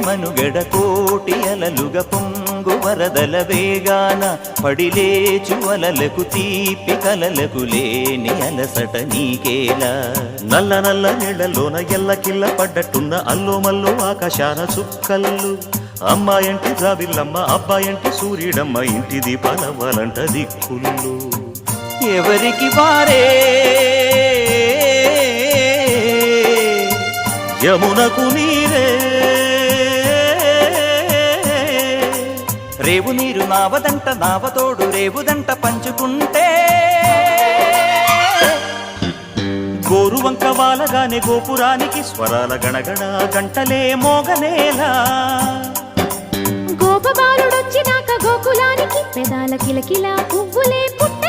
మనుగడ కోటి అలలుగ పొంగు వరదల వేగాన పడిలేచు అలలకు తీపి కలలకు లేని అలసట నీకేలా నల్ల నల్ల నీళ్లలోన ఎల్లకిల్ల పడ్డట్టున్న అల్లో మల్లో ఆకాశాన చుక్కల్లు అమ్మాయంటి జాబిల్లమ్మ అబ్బాయంటి సూర్యుడమ్మ ఇంటి దీపాలవ్వాలంట దిక్కుళ్ళు ఎవరికి వారే యమునకు నీరే రేవు నీరు నావదంట నావతోడు రేవుదంట పంచుకుంటే గోరువంక వాలగానే గోపురానికి స్వరాల గణగణ గంటలే మోగనేలా గోపబాలుడొచ్చినాక గోకులానికి పెదాల కిలకిలా పువ్వులే పుట్ట